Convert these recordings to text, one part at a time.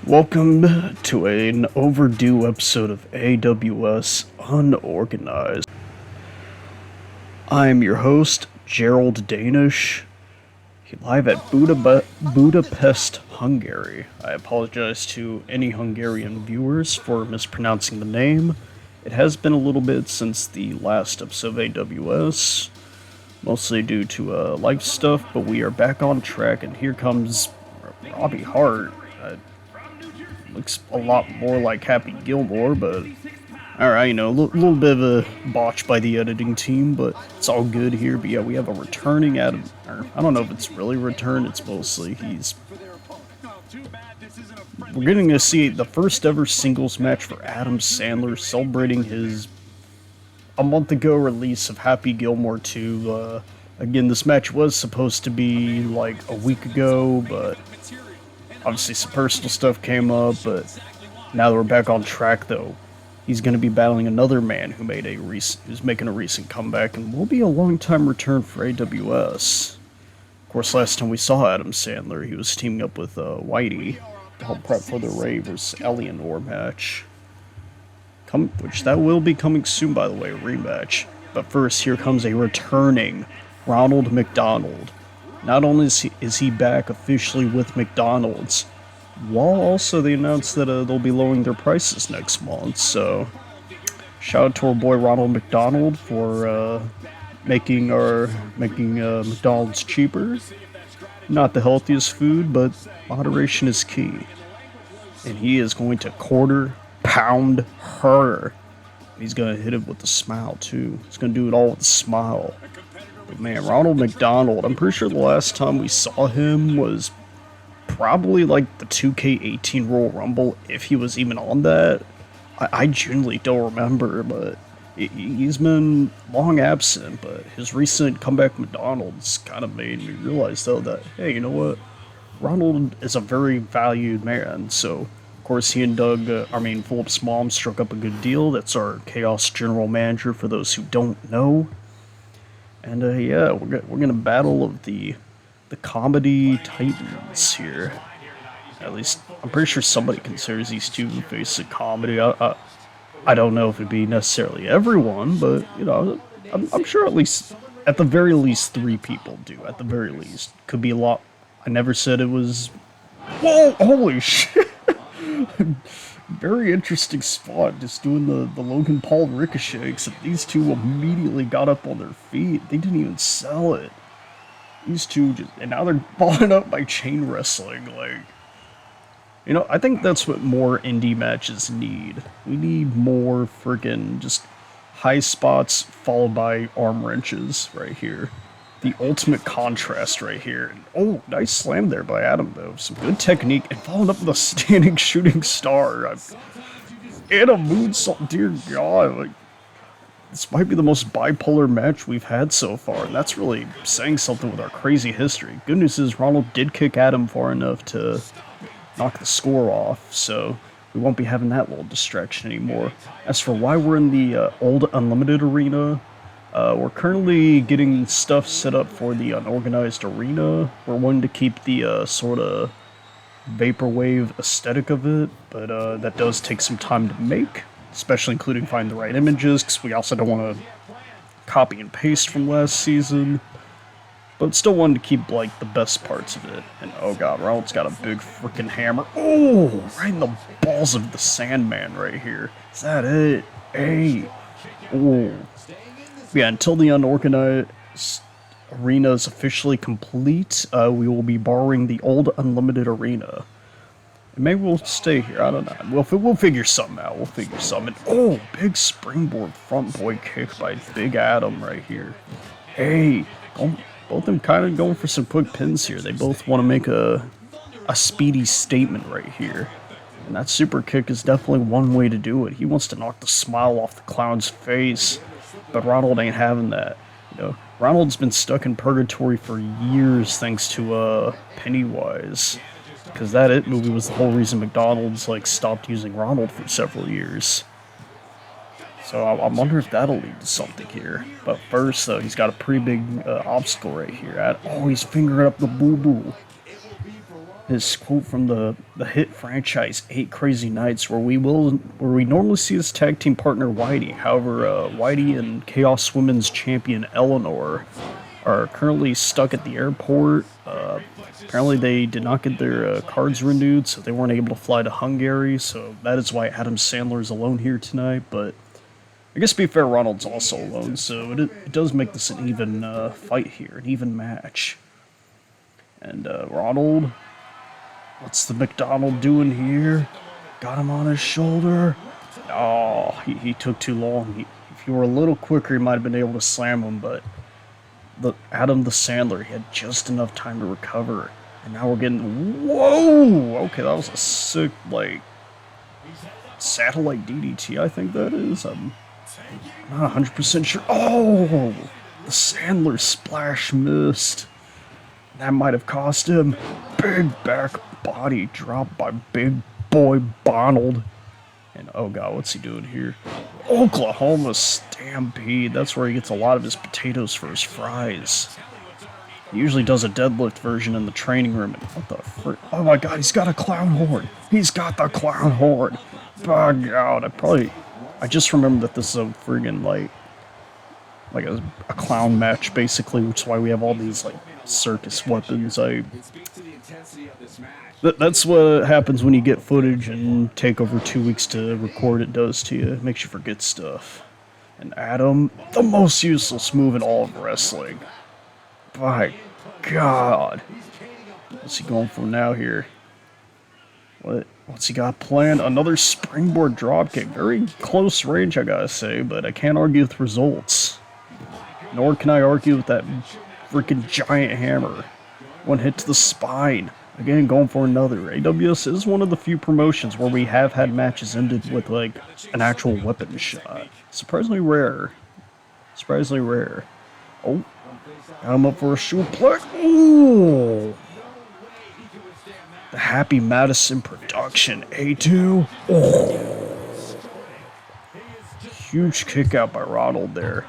Welcome to an overdue episode of AWS Unorganized. I'm your host, Gerald Danish, live at Budapest, Hungary. I apologize to any Hungarian viewers for mispronouncing the name. It has been a little bit since the last episode of AWS, mostly due to life stuff, but we are back on track, and here comes Robbie Hart. Looks a lot more like Happy Gilmore, but alright, a little bit of a botch by the editing team, but it's all good here. But yeah, we have a returning Adam, or I don't know if it's really a return, it's mostly we're getting to see the first ever singles match for Adam Sandler, celebrating his a month ago release of Happy Gilmore 2. Again, this match was supposed to be like a week ago, but obviously some personal stuff came up, but now that we're back on track, though, he's going to be battling another man who's making a recent comeback and will be a long-time return for AWS. Of course, last time we saw Adam Sandler, he was teaming up with Whitey to help prep for the Ray vs. Eleanor match. Which that will be coming soon, by the way, a rematch. But first, here comes a returning Ronald McDonald. Not only is he back officially with McDonald's, while also they announced that they'll be lowering their prices next month. So, shout out to our boy Ronald McDonald for making McDonald's cheaper. Not the healthiest food, but moderation is key. And he is going to pound her. He's going to hit it with a smile too. He's going to do it all with a smile. But man, Ronald McDonald, I'm pretty sure the last time we saw him was probably like the 2K18 Royal Rumble, if he was even on that. I genuinely don't remember, but he's been long absent. But his recent comeback McDonald's kind of made me realize, though, that, hey, you know what? Ronald is a very valued man. So, of course, he and Philip's mom struck up a good deal. That's our Chaos General Manager, for those who don't know. And yeah, we're gonna battle of the comedy titans here. At least I'm pretty sure somebody considers these two faces of comedy. I don't know if it'd be necessarily everyone, but I'm sure at the very least 3 people do. At the very least, could be a lot. I never said it was. Whoa! Holy shit! Very interesting spot, just doing the Logan Paul ricochet, except these two immediately got up on their feet. They didn't even sell it. These two and now they're followed up by chain wrestling. I think that's what more indie matches need. We need more freaking just high spots followed by arm wrenches right here. The ultimate contrast right here. Oh, nice slam there by Adam, though. Some good technique, and followed up with a standing shooting star. And a moonsault. Dear God, this might be the most bipolar match we've had so far, and that's really saying something with our crazy history. Good news is Ronald did kick Adam far enough to knock the score off, so we won't be having that little distraction anymore. As for why we're in the old Unlimited arena, we're currently getting stuff set up for the Unorganized arena. We're wanting to keep the sort of vaporwave aesthetic of it, but that does take some time to make, especially including finding the right images, because we also don't want to copy and paste from last season, but still wanted to keep the best parts of it. And oh god, Ronald's got a big freaking hammer. Oh, right in the balls of the Sandman right here. Is that it? Hey. Oh. Yeah, until the Unorganized arena is officially complete, we will be borrowing the old Unlimited arena. And maybe we'll stay here, I don't know. We'll figure something out, Oh, big springboard front boy kick by Big Adam right here. Hey, both of them kind of going for some quick pins here. They both want to make a speedy statement right here. And that super kick is definitely one way to do it. He wants to knock the smile off the clown's face. But Ronald ain't having that. Ronald's been stuck in purgatory for years thanks to Pennywise. Because that It movie was the whole reason McDonald's stopped using Ronald for several years. So I wonder if that'll lead to something here. But first, though, he's got a pretty big obstacle right here. He's fingering up the boo-boo. his quote from the hit franchise Eight Crazy Nights, where we normally see his tag team partner Whitey. However, Whitey and Chaos Women's champion Eleanor are currently stuck at the airport. Apparently, they did not get their cards renewed, so they weren't able to fly to Hungary. So that is why Adam Sandler is alone here tonight. But I guess to be fair, Ronald's also alone, so it does make this an even fight here, an even match. And Ronald, what's the McDonald doing here? Got him on his shoulder. Oh, he took too long. If you were a little quicker, he might have been able to slam him, but Adam the Sandler, he had just enough time to recover. And now we're getting... Whoa! Okay, that was a sick, like... satellite DDT, I think that is. I'm not 100% sure. Oh! The Sandler splash missed. That might have cost him. Big back body drop by big boy Ronald. And oh god, what's he doing here? Oklahoma Stampede. That's where he gets a lot of his potatoes for his fries. He usually does a deadlift version in the training room. And what the frick? Oh my god, he's got a clown horn. He's got the clown horn. Oh god, I just remembered that this is a friggin' like a clown match basically, which is why we have all these like circus weapons. That's what happens when you get footage and take over 2 weeks to record. It does to you. It makes you forget stuff. And Adam, the most useless move in all of wrestling. My god. What's he going for now here? What's he got planned? Another springboard dropkick. Very close range, I gotta say, but I can't argue with results. Nor can I argue with that freaking giant hammer. One hit to the spine. Again, going for another. AWS is one of the few promotions where we have had matches ended with, like, an actual weapon shot. Surprisingly rare. Surprisingly rare. Oh. Got him up for a suplex. Ooh. The Happy Madison production. A2. Oh. Huge kick out by Ronald there.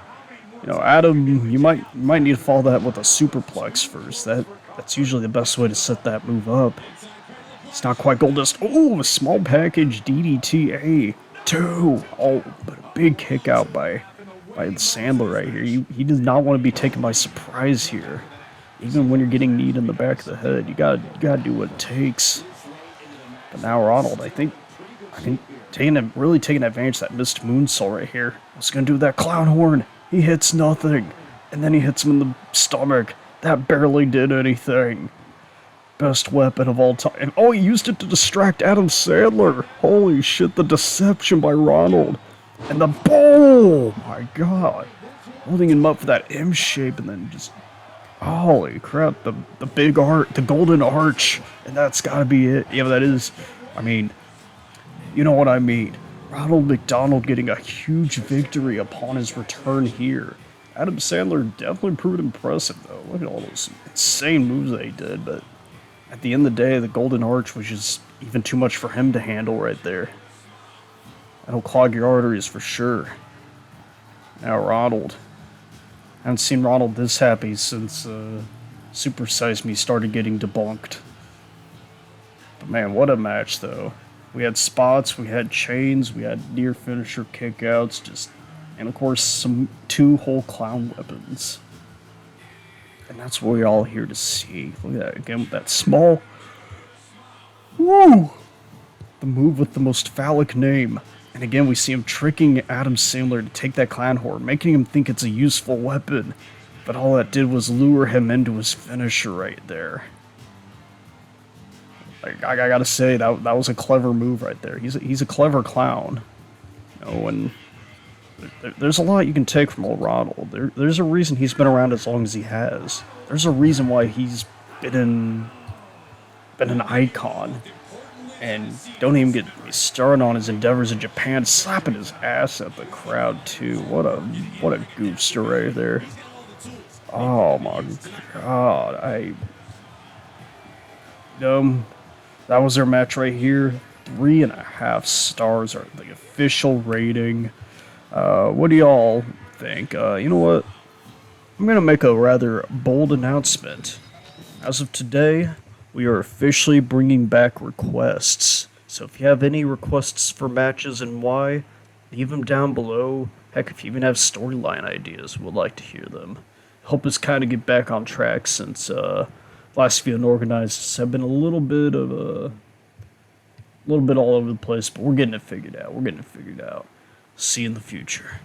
You know, Adam, you might need to follow that with a superplex first. That's usually the best way to set that move up. It's not quite gold dust. Oh, a small package DDT A2. Oh, but a big kick out by Sandler right here. He does not want to be taken by surprise here. Even when you're getting kneed in the back of the head, you gotta do what it takes. But now Ronald, I think really taking advantage of that missed moonsault right here. What's gonna do with that clown horn? He hits nothing, and then he hits him in the stomach. That barely did anything. Best weapon of all time. Oh, he used it to distract Adam Sandler. Holy shit, the deception by Ronald. And the boom! Oh my god. Holding him up for that M shape and then just... Holy crap, the big arch, the golden arch. And that's gotta be it. Yeah, that is... I mean, you know what I mean. Ronald McDonald getting a huge victory upon his return here. Adam Sandler definitely proved impressive, though. Look at all those insane moves that he did, but at the end of the day, the Golden Arch was just even too much for him to handle right there. That'll clog your arteries for sure. Now Ronald. I haven't seen Ronald this happy since Super Size Me started getting debunked. But man, what a match, though. We had spots, we had chains, we had near finisher kickouts, and of course two whole clown weapons. And that's what we're all here to see. Look at that again with that small... Woo! The move with the most phallic name. And again, we see him tricking Adam Sandler to take that clown horn, making him think it's a useful weapon. But all that did was lure him into his finisher right there. I gotta say, that was a clever move right there. He's a clever clown. You know, and there's a lot you can take from old Ronald. There's a reason he's been around as long as he has. There's a reason why he's been an icon. And don't even get me started on his endeavors in Japan, slapping his ass at the crowd too. What a goofster right there. Oh my god, that was their match right here. 3.5 stars are the official rating. What do y'all think? You know what? I'm gonna make a rather bold announcement. As of today, we are officially bringing back requests. So if you have any requests for matches and why, leave them down below. Heck, if you even have storyline ideas, we'd like to hear them. Help us kind of get back on track since last few Unorganized have been a little bit all over the place, but we're getting it figured out. See you in the future.